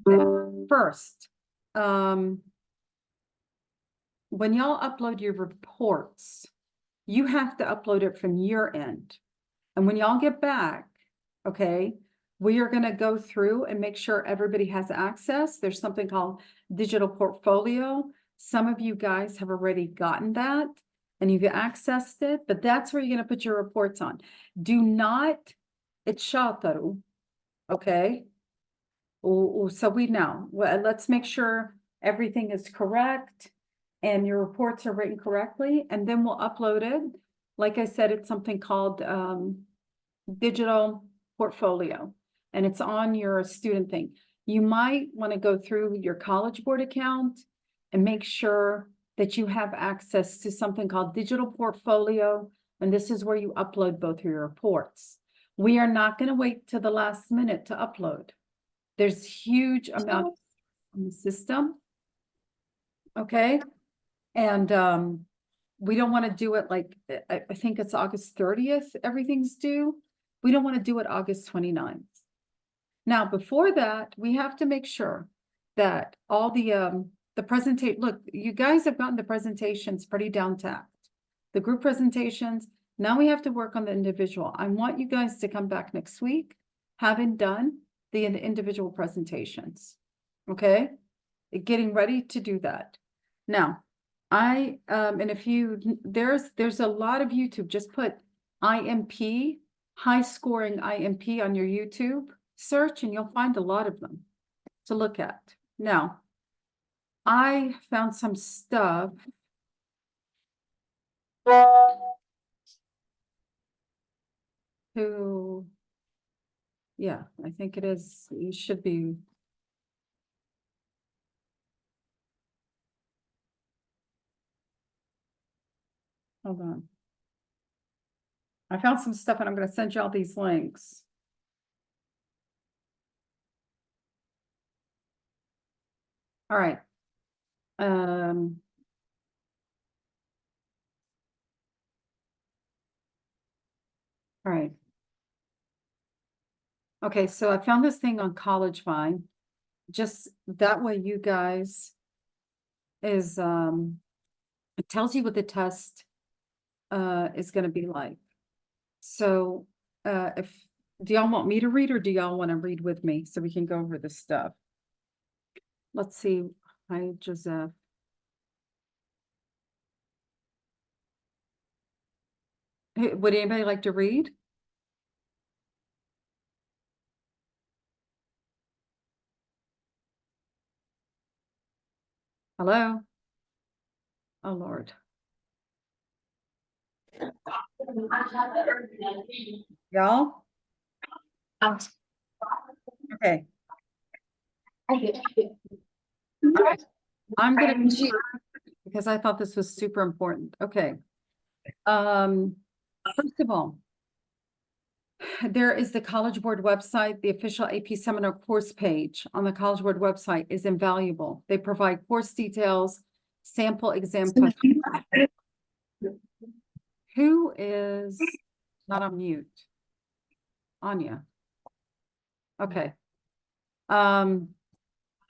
And first, when y'all upload your reports, you have to upload it from your end. And when y'all get back, okay, we are going to go through and make sure everybody has access. There's something called digital portfolio. Some of you guys have already gotten that and you've accessed it, but that's where you're going to put your reports on. Do not, it's shataru, okay? So we know, well, let's make sure everything is correct and your reports are written correctly, and then we'll upload it. Like I said, it's something called digital portfolio, and it's on your student thing. You might want to go through your College Board account and make sure that you have access to something called digital portfolio, and this is where you upload both of your reports. We are not going to wait till the last minute to upload. There's huge amount in the system. Okay. And we don't want to do it like, I think it's August 30th, everything's due. We don't want to do it August 29th. Now, before that, we have to make sure that all the presentation, look, you guys have gotten the presentations pretty down tapped. The group presentations, now we have to work on the individual. I want you guys to come back next week, having done the individual presentations, okay? Getting ready to do that. Now, and if you, there's a lot of YouTube, just put IMP, high scoring IMP on your YouTube search, and you'll find a lot of them to look at. Now, I found some stuff. Yeah, I think it is, you should be. Hold on. I found some stuff and I'm going to send you all these links. All right. All right. Okay, so I found this thing on College Vine. Just that way you guys is it tells you what the test is going to be like. So if do y'all want me to read or do y'all want to read with me so we can go over this stuff? Let's see. Hi, Joseph. Hey, would anybody like to read? Hello? Oh, Lord. Y'all? Okay. I'm gonna because I thought this was super important. Okay. First of all, there is the College Board website. The official AP Seminar course page on the College Board website is invaluable. They provide course details, sample exam questions. Who is not on mute? Anya. Okay. I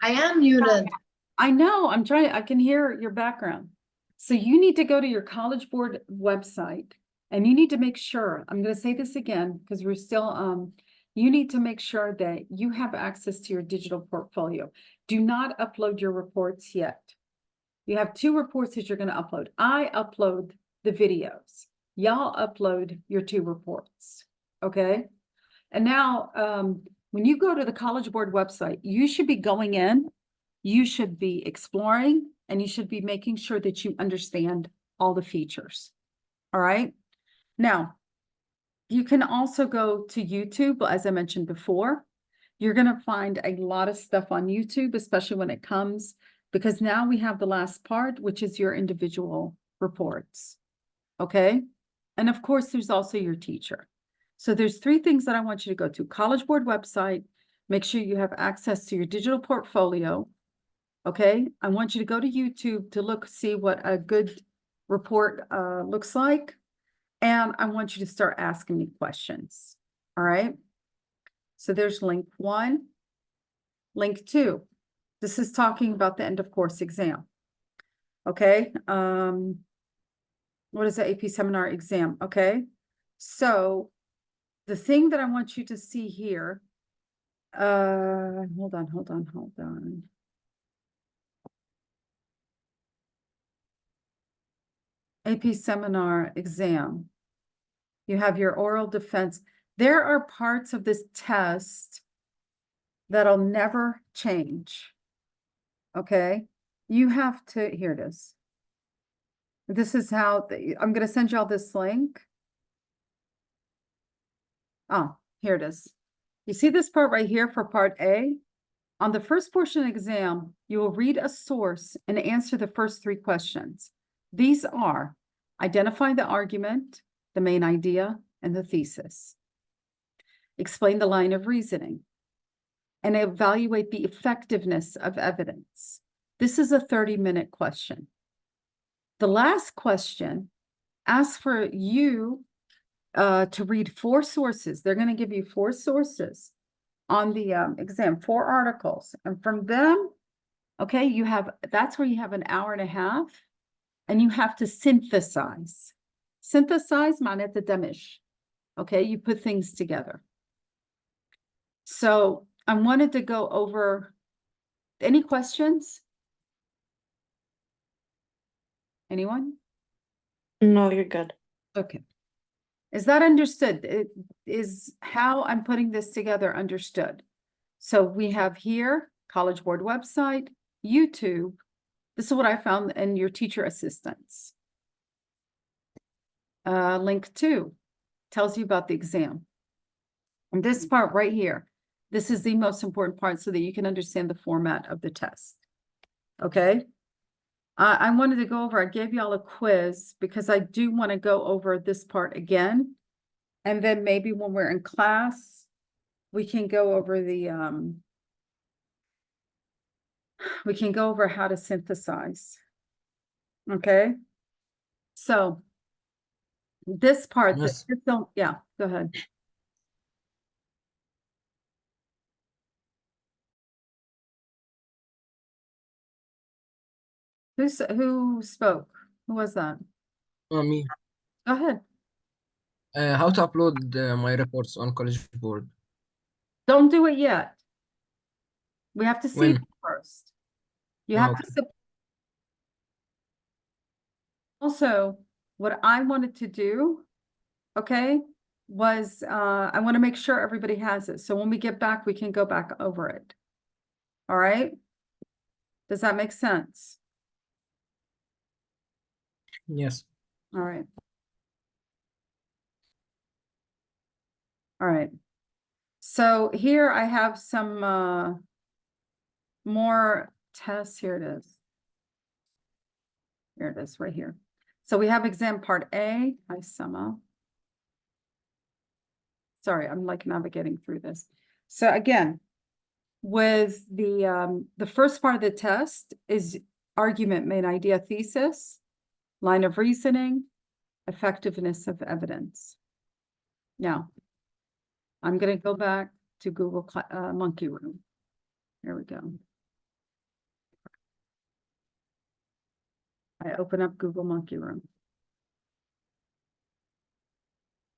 am muted. I know, I can hear your background. So you need to go to your College Board website and you need to make sure, I'm going to say this again, because we're still, you need to make sure that you have access to your digital portfolio. Do not upload your reports yet. You have 2 reports that you're going to upload. I upload the videos. Y'all upload your 2 reports. Okay. And now, when you go to the College Board website, you should be going in, you should be exploring, and you should be making sure that you understand all the features. All right. Now, you can also go to YouTube, as I mentioned before. You're going to find a lot of stuff on YouTube, especially when it comes, because now we have the last part, which is your individual reports. Okay. And of course, there's also your teacher. So there's 3 things that I want you to go to. College Board website, make sure you have access to your digital portfolio. Okay, I want you to go to YouTube to see what a good report looks like. And I want you to start asking me questions. All right. So there's link 1. Link 2. This is talking about the end of course exam. Okay, what is the AP seminar exam? Okay, so the thing that I want you to see here, hold on. AP seminar exam. You have your oral defense. There are parts of this test that'll never change. Okay, you have to, here it is. This is how, I'm going to send y'all this link. Oh, here it is. You see this part right here for part A? On the first portion of the exam, you will read a source and answer the first 3 questions. These are identify the argument, the main idea, and the thesis. Explain the line of reasoning and evaluate the effectiveness of evidence. This is a 30-minute question. The last question asks for you to read 4 sources. They're going to give you 4 sources on the exam, 4 articles. And from them, okay, that's where you have an hour and a half, and you have to synthesize. Synthesize معناته دمج. Okay, you put things together. So I wanted to go over, any questions? Anyone? No, you're good. Okay. Is that understood? Is how I'm putting this together understood? So we have here, College Board website, YouTube. This is what I found in your teacher assistants. Link 2 tells you about the exam. And this part right here, this is the most important part so that you can understand the format of the test. Okay. I wanted to go over, I gave y'all a quiz because I do want to go over this part again. And then maybe when we're in class, we can go over the, we can go over how to synthesize. Okay. So this part, Yes. yeah, go ahead. Who spoke? Who was that? Me. Go ahead. How to upload my reports on College Board? Don't do it yet. We have to see When? it first. You have Okay. to. Also, what I wanted to do, okay, was I want to make sure everybody has it. So when we get back, we can go back over it. All right? Does that make sense? Yes. All right. All right. So here I have some more tests. Here it is. Here it is right here. So we have exam part A. Hi, Summer. Sorry, I'm like navigating through this. So again, with the first part of the test is argument, main idea, thesis, line of reasoning, effectiveness of evidence. Now, I'm going to go back to Google Monkey Room. Here we go. I open up Google Monkey Room.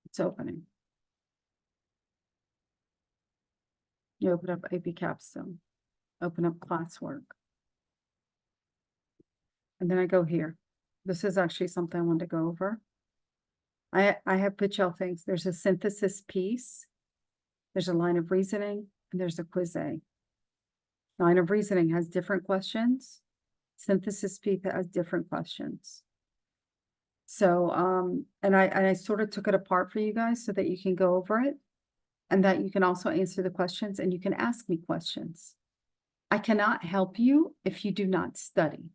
It's opening. You open up AP Capstone. Open up classwork. And then I go here. This is actually something I wanted to go over. I have put y'all things. There's a synthesis piece. There's a line of reasoning, and there's a quiz A. Line of reasoning has different questions. Synthesis piece has different questions. So, and I sort of took it apart for you guys so that you can go over it and that you can also answer the questions and you can ask me questions. I cannot help you if you do not study.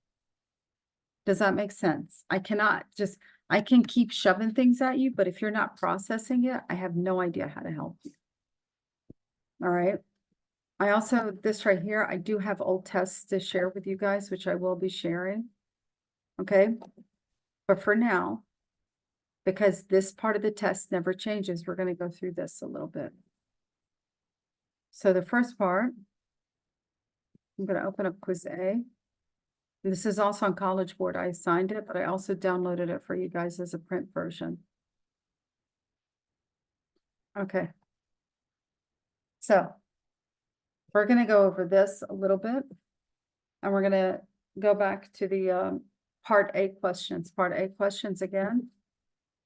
Does that make sense? I can keep shoving things at you, but if you're not processing it, I have no idea how to help you. All right. I also, this right here, I do have old tests to share with you guys, which I will be sharing. Okay. But for now, because this part of the test never changes, we're going to go through this a little bit. So the first part, I'm gonna open up quiz A. This is also on College Board. I assigned it, but I also downloaded it for you guys as a print version. Okay. So we're gonna go over this a little bit. And we're gonna go back to the part A questions. Part A questions again.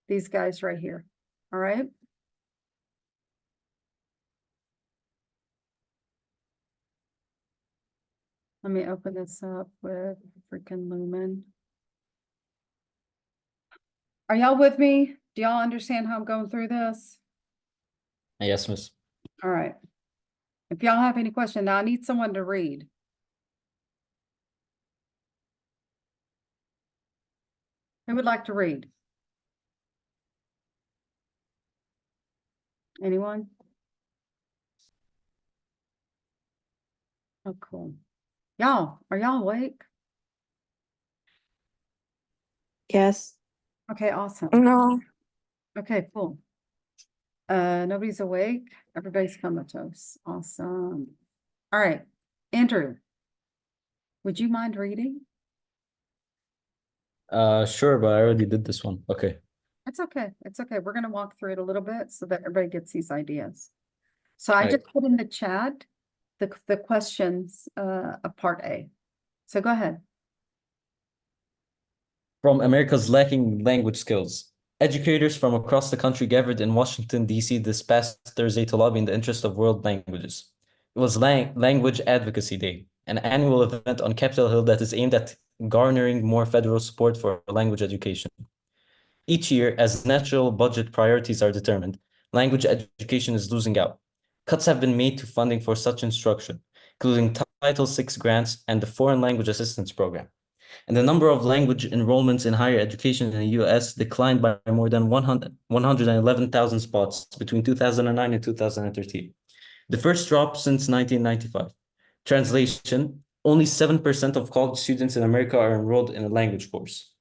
These guys right here. All right. Let me open this up with freaking Lumen. Are y'all with me? Do y'all understand how I'm going through this? Yes, miss. All right. If y'all have any question, now I need someone to read. Who would like to read? Anyone? Oh, cool. Y'all, are y'all awake? Yes. Okay, awesome. No. Okay, cool. Nobody's awake. Everybody's comatose. Awesome. All right, Andrew, would you mind reading? Sure, but I already did this one. Okay. It's okay. It's okay. We're gonna walk through it a little bit so that everybody gets these ideas. So I Right. just put in the chat the questions of part A. So go ahead. From America's lacking language skills, educators from across the country gathered in Washington, D.C. this past Thursday to lobby in the interest of world languages. It was Language Advocacy Day, an annual event on Capitol Hill that is aimed at garnering more federal support for language education. Each year, as national budget priorities are determined, language education is losing out. Cuts have been made to funding for such instruction, including Title VI grants and the Foreign Language Assistance Program. And the number of language enrollments in higher education in the US declined by more than 111,000 spots between 2009 and 2013, the first drop since 1995. Translation: only 7% of college students in America are enrolled in a language course.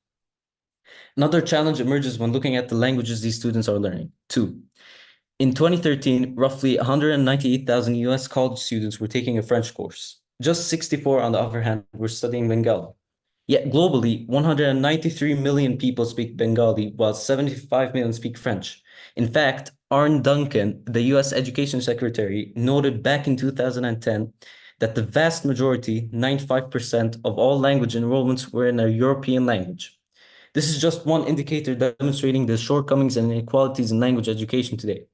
Another challenge emerges when looking at the languages these students are learning. 2. In 2013, roughly 198,000 US college students were taking a French course. Just 64, on the other hand, were studying Bengali. Yet globally, 193 million people speak Bengali, while 75 million speak French. In fact, Arne Duncan, the US Education Secretary, noted back in 2010 that the vast majority, 95% of all language enrollments were in a European language. This is just one indicator demonstrating the shortcomings and inequalities in language education today.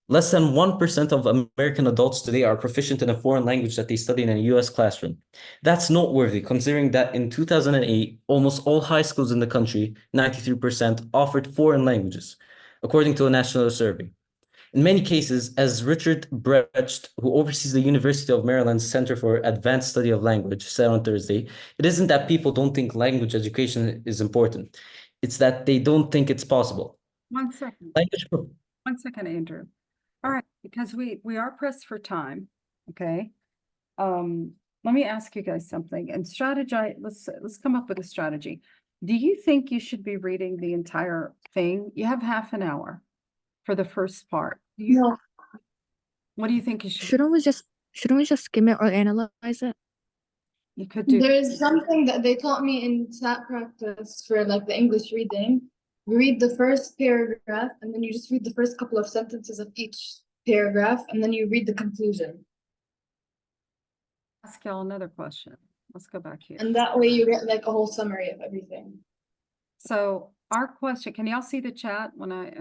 Less than 1% of American adults today are proficient in a foreign language that they study in a US classroom. That's noteworthy, considering that in 2008, almost all high schools in the country, 93%, offered foreign languages, according to a national survey. In many cases, as Richard Brecht, who oversees the University of Maryland's Center for Advanced Study of Language, said on Thursday, it isn't that people don't think language education is important. It's that they don't think it's possible. 1 second. Language 1 second, Andrew. All right, because we are pressed for time, okay? Let me ask you guys something and strategize. Let's come up with a strategy. Do you think you should be reading the entire thing? You have half an hour for the first part. No, What do you think you should? Shouldn't we just skim it or analyze it? You could do. there's something that they taught me in SAT practice for like the English reading. You read the first paragraph and then you just read the first couple of sentences of each paragraph and then you read the conclusion. Ask y'all another question. Let's go back here. And that way you get like a whole summary of everything. So our question, can y'all see the chat when I,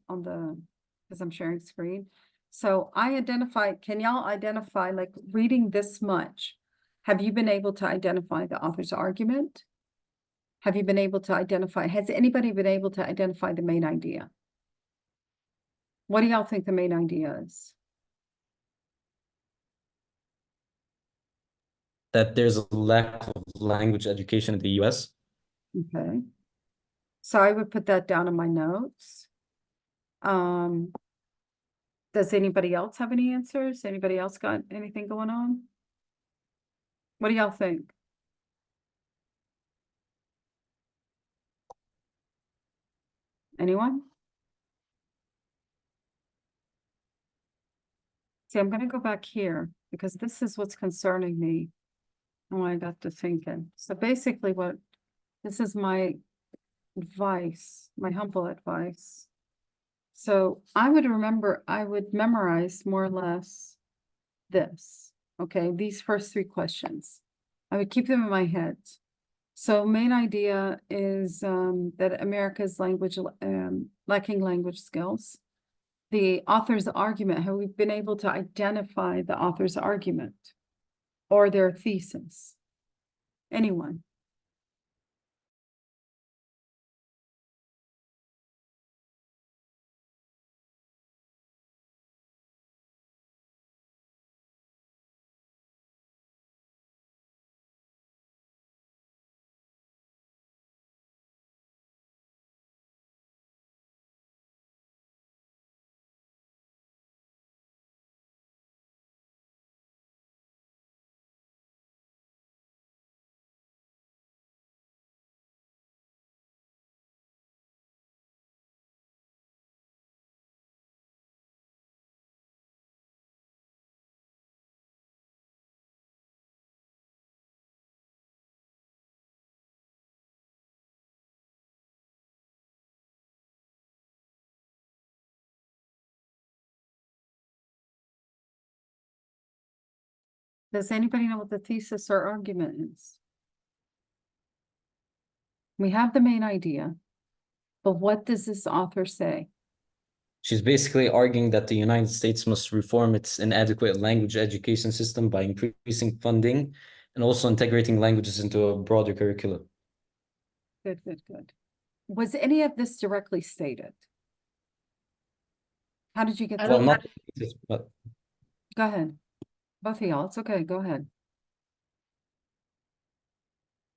on the, because I'm sharing screen? So I identify, can y'all identify, like, reading this much? Have you been able to identify the author's argument? Have you been able to identify, has anybody been able to identify the main idea? What do y'all think the main idea is? that there's a lack of language education in the US. Okay. So I would put that down in my notes. Does anybody else have any answers? Anybody else got anything going on? What do y'all think? Anyone? See, I'm gonna go back here because this is what's concerning me. And I got to thinking. So basically this is my advice, my humble advice. So I would memorize more or less this, okay, these first three questions. I would keep them in my head. So main idea is that America's lacking language skills. The author's argument, have we been able to identify the author's argument or their thesis? Anyone? Does anybody know what the thesis or argument is? We have the main idea, but what does this author say? She's basically arguing that the United States must reform its inadequate language education system by increasing funding and also integrating languages into a broader curriculum. Good, good, good. Was any of this directly stated? How did you get? I Well, don't- not, but Go ahead. Both of y'all, it's okay, go ahead.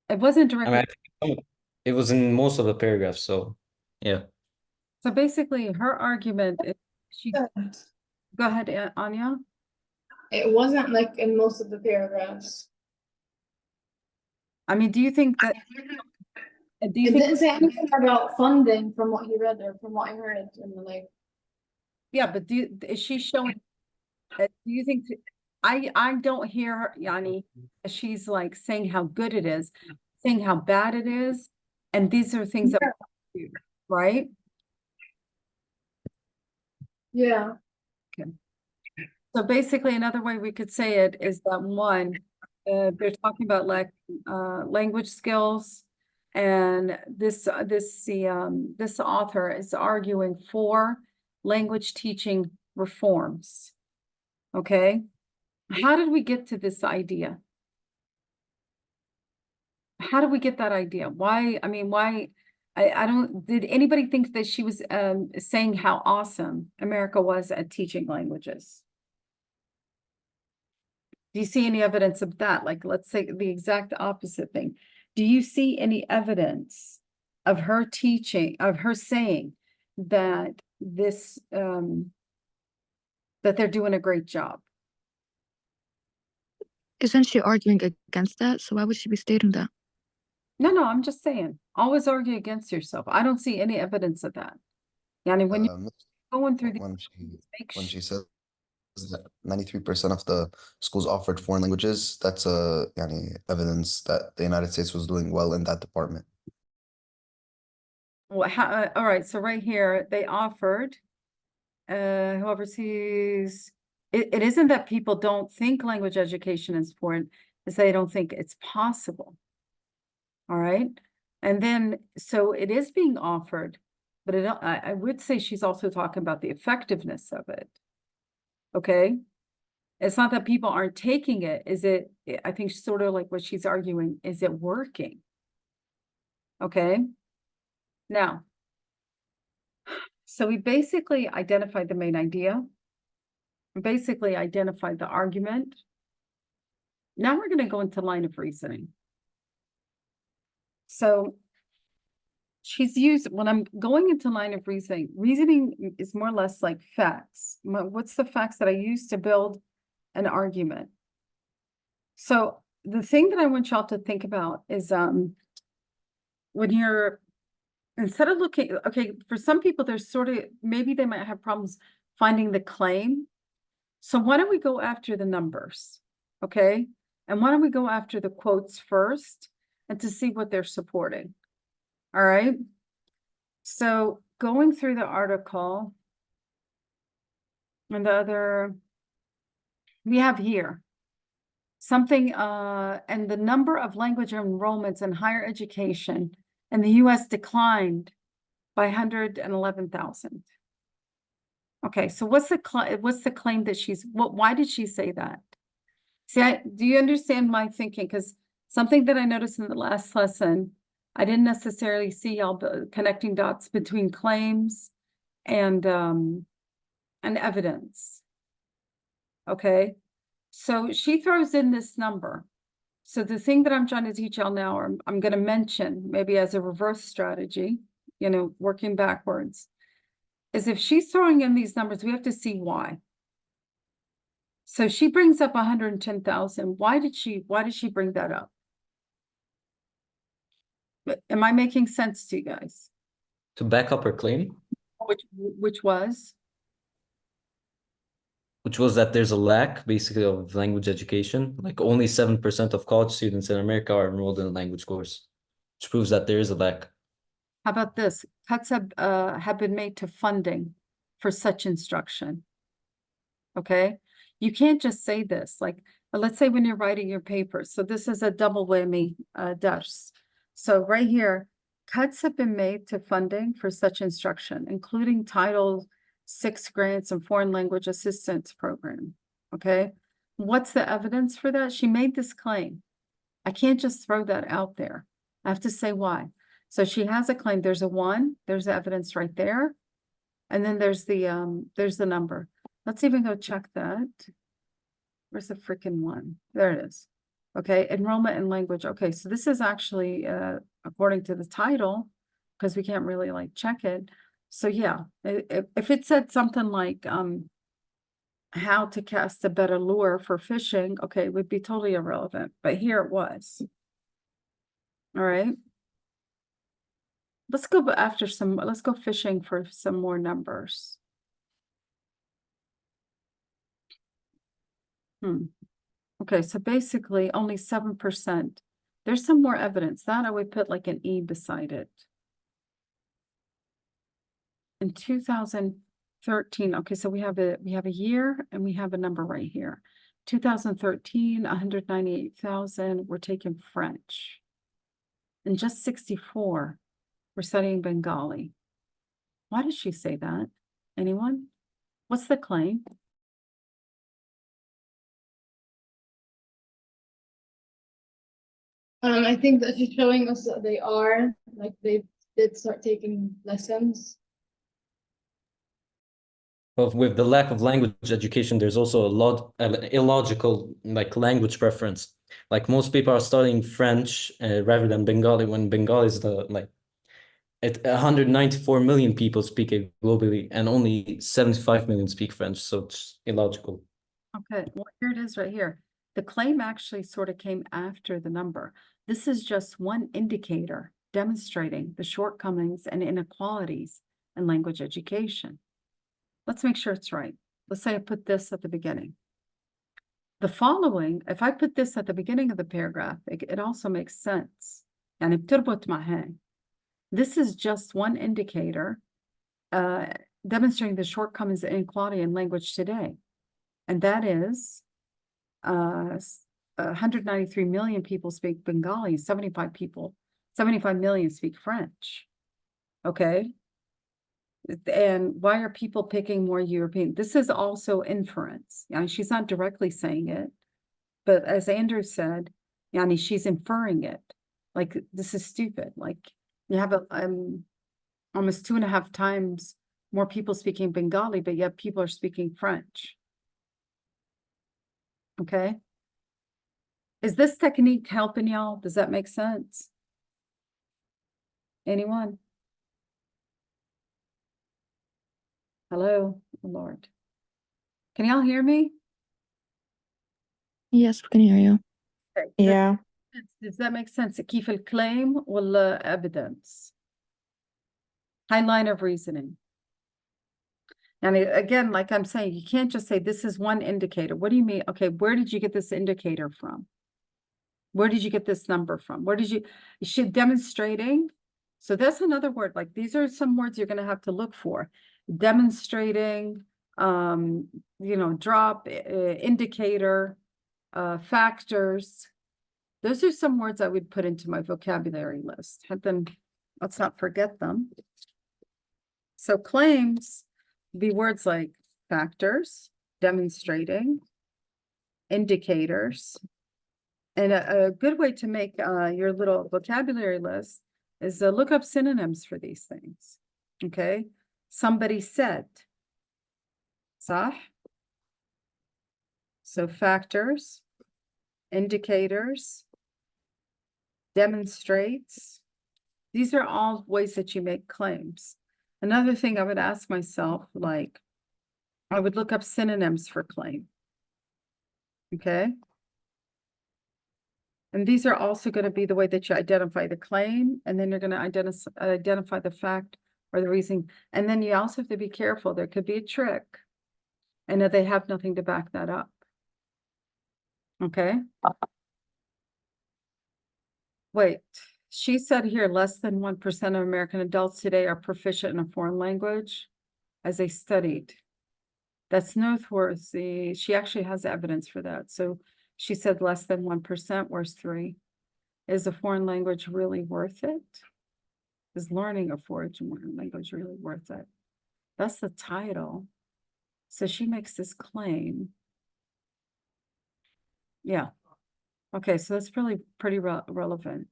It wasn't I mean, directly, I think it was in most of the paragraphs, so yeah. so basically her argument is, go ahead, Anya. It wasn't like in most of the paragraphs. I mean, do you think that, do you It think, didn't say anything about funding from what he read or from what I heard in the like. yeah, but is she showing, do you think, I don't hear her, Yanni, she's like saying how good it is, saying how bad it is, and these are things that, we do, right? Yeah. So basically, another way we could say it is that one, they're talking about language skills, and this author is arguing for language teaching reforms. Okay, how did we get to this idea? How did we get that idea? Why? I mean, why? I don't. Did anybody think that she was saying how awesome America was at teaching languages? Do you see any evidence of that? Like, let's say the exact opposite thing. Do you see any evidence of her teaching, of her saying that this, that they're doing a great job? Isn't she arguing against that? So why would she be stating that? No, I'm just saying, always argue against yourself. I don't see any evidence of that. Yani, when you're going through when these, she says that 93% of the schools offered foreign languages, that's evidence that the United States was doing well in that department. well, all right, so right here, they offered, whoever sees, it isn't that people don't think language education is important, it's they don't think it's possible. All right, and then, so it is being offered, but I would say she's also talking about the effectiveness of it. Okay, it's not that people aren't taking it, is it, I think sort of like what she's arguing, is it working? Okay, now, so we basically identified the main idea, basically identified the argument. Now we're going to go into line of reasoning. So she's used, when I'm going into line of reasoning is more or less like facts. What's the facts that I use to build an argument? So the thing that I want y'all to think about is when you're, instead of looking, okay, for some people, there's sort of, maybe they might have problems finding the claim. So why don't we go after the numbers, okay? And why don't we go after the quotes first and to see what they're supporting? All right? So going through the article and the other, we have here something, and the number of language enrollments in higher education in the US declined by 111,000. Okay, so what's the claim that why did she say that? See, do you understand my thinking? Because something that I noticed in the last lesson, I didn't necessarily see y'all connecting dots between claims and evidence. Okay, so she throws in this number. So the thing that I'm trying to teach y'all now, or I'm going to mention maybe as a reverse strategy, you know, working backwards, is if she's throwing in these numbers, we have to see why. So she brings up 110,000. Why did she bring that up? Am I making sense to you guys? To back up her claim, Which was? which was that there's a lack basically of language education. Like only 7% of college students in America are enrolled in a language course, which proves that there is a lack. How about this? Cuts have been made to funding for such instruction. Okay, you can't just say this. Like, let's say when you're writing your paper. So this is a double whammy dars. So right here, cuts have been made to funding for such instruction, including Title VI grants and foreign language assistance program. Okay, what's the evidence for that? She made this claim. I can't just throw that out there. I have to say why. So she has a claim. There's a 1. There's evidence right there, and then there's the number. Let's even go check that. Where's the freaking 1? There it is. Okay, enrollment in language. Okay, so this is actually according to the title, because we can't really like check it. So yeah, if it said something like how to cast a better lure for fishing, okay, it would be totally irrelevant. But here it was. All right. Let's go let's go fishing for some more numbers. Okay, so basically only 7%. There's some more evidence. That I would put like an E beside it. In 2013, okay, so we have a year and we have a number right here. 2013, 198,000, we're taking French. And just 64, we're studying Bengali. Why did she say that? Anyone? What's the claim? I think that she's showing us that they did start taking lessons. But with the lack of language education, there's also an illogical like language preference. Like most people are studying French rather than Bengali, when Bengali is 194 million people speak it globally, and only 75 million speak French, so it's illogical. Okay, well, here it is right here. The claim actually sort of came after the number. This is just one indicator demonstrating the shortcomings and inequalities in language education. Let's make sure it's right. Let's say I put this at the beginning. The following, if I put this at the beginning of the paragraph, it also makes sense. يعني بتربط معها. This is just one indicator demonstrating the shortcomings and inequality in language today. And that is 193 million people speak Bengali, 75 million speak French. Okay. And why are people picking more European? This is also inference. She's not directly saying it, but as Andrew said, she's inferring it. Like, this is stupid. Like, you have almost 2.5 times more people speaking Bengali, but yet people are speaking French. Okay. Is this technique helping y'all? Does that make sense? Anyone? Hello, Lord. Can y'all hear me? Yes, we can hear you. Okay. Yeah. Does that make sense? كيف الclaim ولا evidence? High line of reasoning. And again, like I'm saying, you can't just say this is one indicator. What do you mean? Okay, where did you get this indicator from? Where did you get this number from? Where did you should demonstrating? So that's another word. Like these are some words you're gonna have to look for. Demonstrating, drop, indicator, factors. Those are some words I would put into my vocabulary list. Let's not forget them. So claims be words like factors, demonstrating, indicators. And a good way to make your little vocabulary list is to look up synonyms for these things. Okay, somebody said. صح? So factors, indicators, demonstrates. These are all ways that you make claims. Another thing I would ask myself, like, I would look up synonyms for claim. Okay. And these are also going to be the way that you identify the claim, and then you're going to identify the fact or the reason. And then you also have to be careful. There could be a trick, and that they have nothing to back that up. Okay. Wait, she said here less than 1% of American adults today are proficient in a foreign language as they studied. That's noteworthy. She actually has evidence for that. So she said less than 1%, where's 3? Is a foreign language really worth it? Is learning a foreign language really worth it? That's the title. So she makes this claim. Yeah. Okay, so that's really pretty relevant.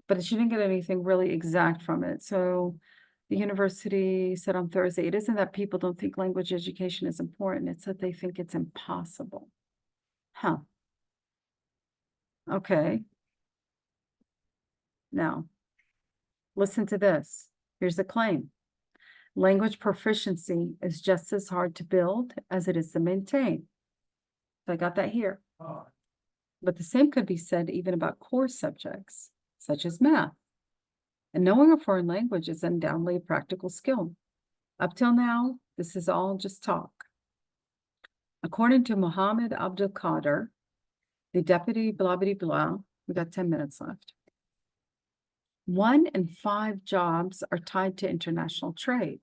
But she didn't get anything really exact from it. So the university said on Thursday, it isn't that people don't think language education is important. It's that they think it's impossible. Huh. Okay. Now, listen to this. Here's a claim. Language proficiency is just as hard to build as it is to maintain. So I got that here. But the same could be said even about core subjects, such as math. And knowing a foreign language is undoubtedly a practical skill. Up till now, this is all just talk. According to Mohammed Abdul Qadir, the deputy blah, blah, blah, we got 10 minutes left. 1 in 5 jobs are tied to international trade.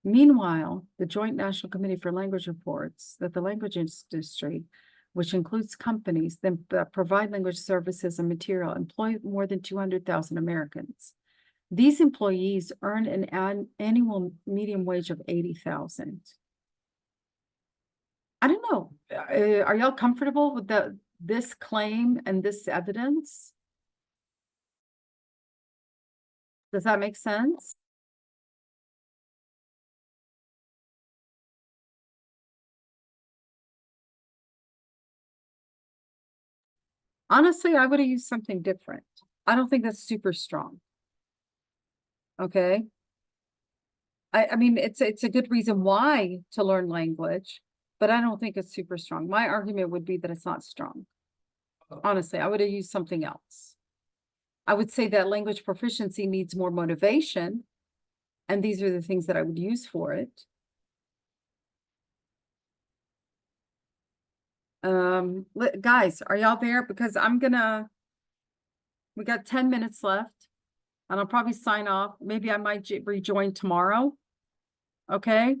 Meanwhile, the Joint National Committee for Language reports that the language industry, which includes companies that provide language services and material, employ more than 200,000 Americans. These employees earn an annual median wage of 80,000. I don't know. Are y'all comfortable with this claim and this evidence? Does that make sense? Honestly, I would have used something different. I don't think that's super strong. Okay. I mean, it's a good reason why to learn language, but I don't think it's super strong. My argument would be that it's not strong. Honestly, I would have used something else. I would say that language proficiency needs more motivation, and these are the things that I would use for it. Guys, are y'all there? Because we got 10 minutes left, and I'll probably sign off. Maybe I might rejoin tomorrow. Okay.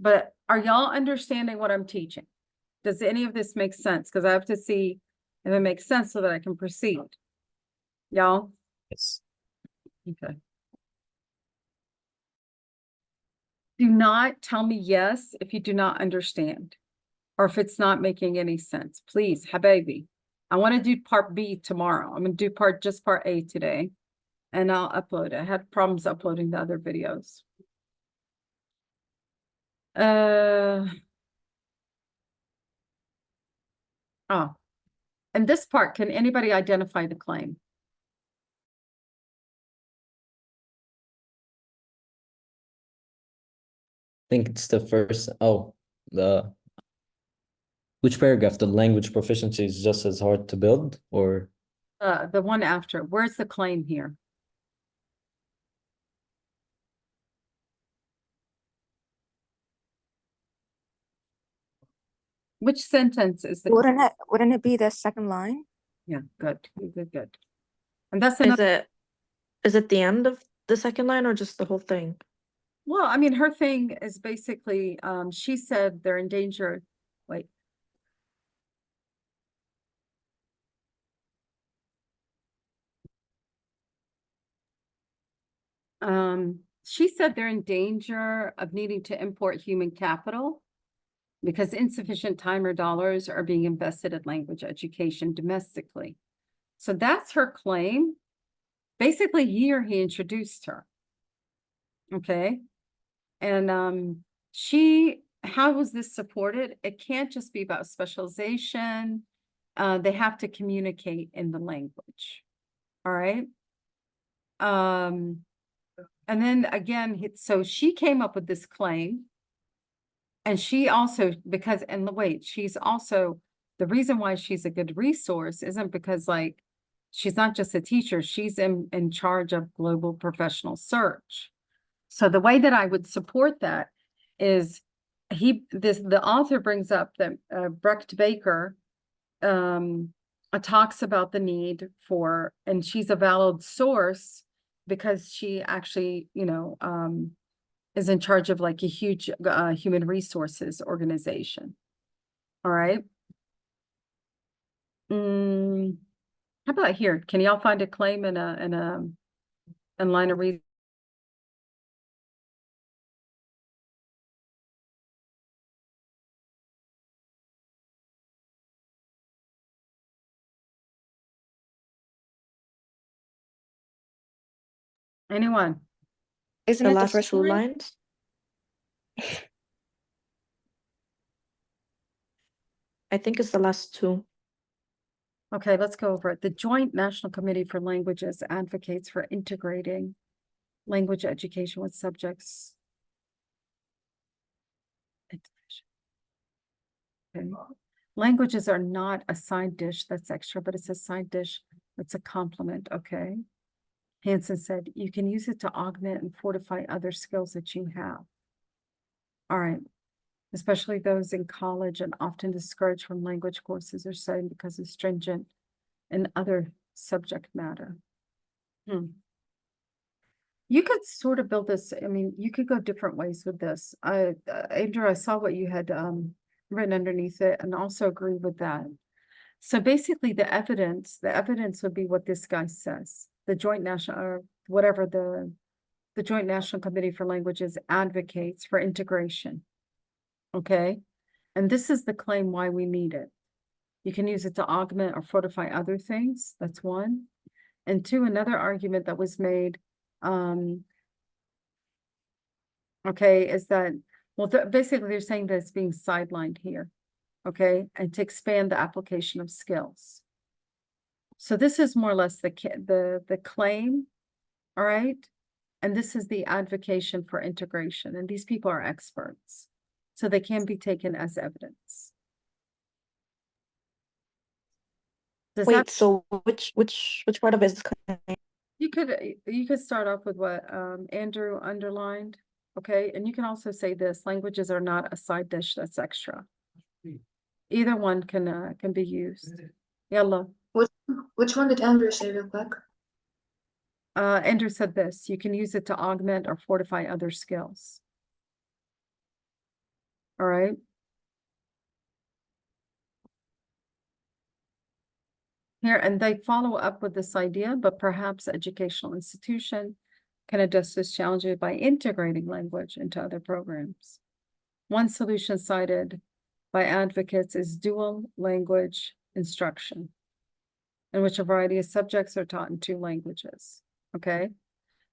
But are y'all understanding what I'm teaching? Does any of this make sense? Because I have to see if it makes sense so that I can proceed. Y'all? Yes. Okay. Do not tell me yes if you do not understand or if it's not making any sense. Please, habibi. I want to do part B tomorrow. I'm going to do just part A today, and I'll upload it. I had problems uploading the other videos. Oh, and this part, can anybody identify the claim? I think it's the first, which paragraph? The language proficiency is just as hard to build, or? The one after. Where's the claim here? Which sentence is the? Wouldn't it be the second line? Yeah, good, good. And that's Is another, it the end of the second line or just the whole thing? well, I mean, her thing is basically, she said they're endangered, wait. She said they're in danger of needing to import human capital because insufficient time or dollars are being invested in language education domestically. So that's her claim. Basically, he introduced her. Okay. And how was this supported? It can't just be about specialization. They have to communicate in the language. All right. And then again, so she came up with this claim. And she also, she's also, the reason why she's a good resource isn't because like, she's not just a teacher, she's in charge of global professional search. So the way that I would support that is the author brings up that Brecht Baker talks about the need for, and she's a valid source because she actually, is in charge of like a huge human resources organization. All right. How about here? Can y'all find a claim in line of reason? Anyone? Isn't The it the last first two line? lines? I think it's the last two. Okay, let's go over it. The Joint National Committee for Languages advocates for integrating language education with subjects. Okay. Languages are not a side dish that's extra, but it's a side dish that's a complement, okay? Hansen said, you can use it to augment and fortify other skills that you have. All right. Especially those in college and often discouraged from language courses are studying because it's stringent and other subject matter. You could sort of build this. I mean, you could go different ways with this. Andrew, I saw what you had written underneath it and also agree with that. So basically the evidence would be what this guy says. The Joint National, or whatever the Joint National Committee for Languages advocates for integration. Okay. And this is the claim why we need it. You can use it to augment or fortify other things. That's one. And two, another argument that was made, okay, is that, well, basically they're saying that it's being sidelined here, okay, and to expand the application of skills. So this is more or less the claim, all right? And this is the advocation for integration, and these people are experts, so they can be taken as evidence. Does Wait, that, so which part of it is claim? you could start off with what Andrew underlined, okay? And you can also say this: languages are not a side dish that's extra. Either one can be used. Yalla. Which one did Andrew say real quick? Andrew said this: you can use it to augment or fortify other skills. All right. Here, and they follow up with this idea, but perhaps educational institution can address this challenge by integrating language into other programs. One solution cited by advocates is dual language instruction, in which a variety of subjects are taught in 2 languages. Okay,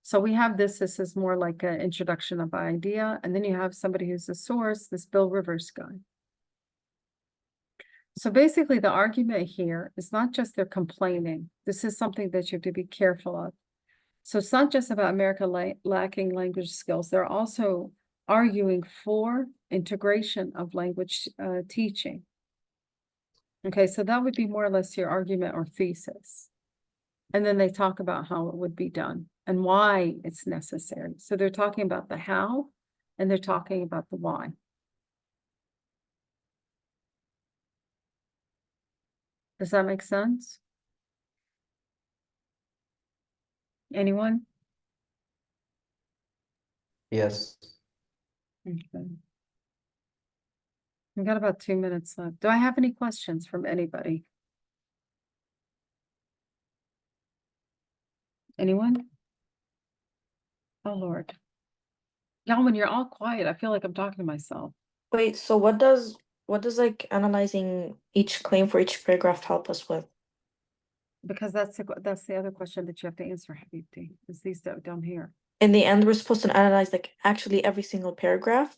so we have this is more like an introduction of idea, and then you have somebody who's the source, this Bill Rivers guy. So basically the argument here is not just they're complaining. This is something that you have to be careful of. So it's not just about America lacking language skills. They're also arguing for integration of language teaching. Okay, so that would be more or less your argument or thesis. And then they talk about how it would be done and why it's necessary. So they're talking about the how and they're talking about the why. Does that make sense? Anyone? Yes. Okay. We've got about 2 minutes left. Do I have any questions from anybody? Anyone? Oh, Lord. Y'all, when you're all quiet, I feel like I'm talking to myself. Wait, so what does like analyzing each claim for each paragraph help us with? Because that's the other question that you have to answer, Habibti, is these down here. In the end, we're supposed to analyze like actually every single paragraph.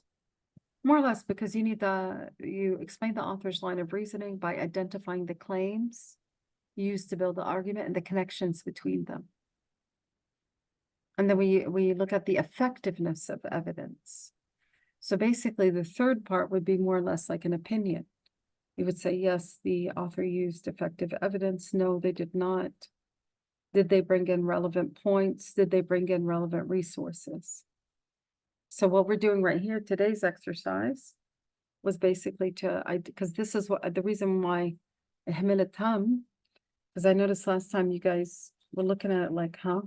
More or less, because you explain the author's line of reasoning by identifying the claims used to build the argument and the connections between them. And then we look at the effectiveness of evidence. So basically, the third part would be more or less like an opinion. You would say, yes, the author used effective evidence. No, they did not. Did they bring in relevant points? Did they bring in relevant resources? So what we're doing right here, today's exercise was basically because this is what the reason why Hamilatam, because I noticed last time you guys were looking at it like, huh?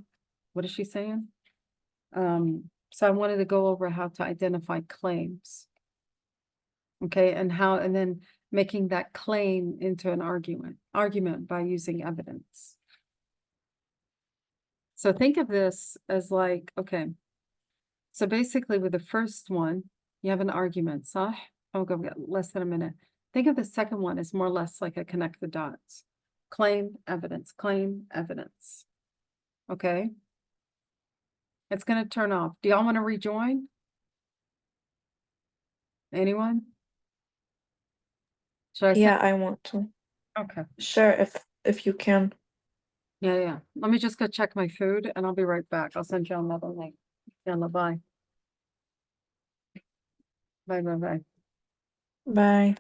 What is she saying? So I wanted to go over how to identify claims. Okay, and then making that claim into an argument by using evidence. So think of this as like, okay, so basically with the first one, you have an argument, صح? I'll go less than a minute. Think of the second one as more or less like a connect the dots. Claim, evidence, okay? It's gonna turn off. Do y'all wanna rejoin? Anyone? Should I send? Yeah, I want to. Okay, Sure, if you can. yeah. Let me just go check my food and I'll be right back. I'll send you another link. Yalla, bye. Bye. Bye.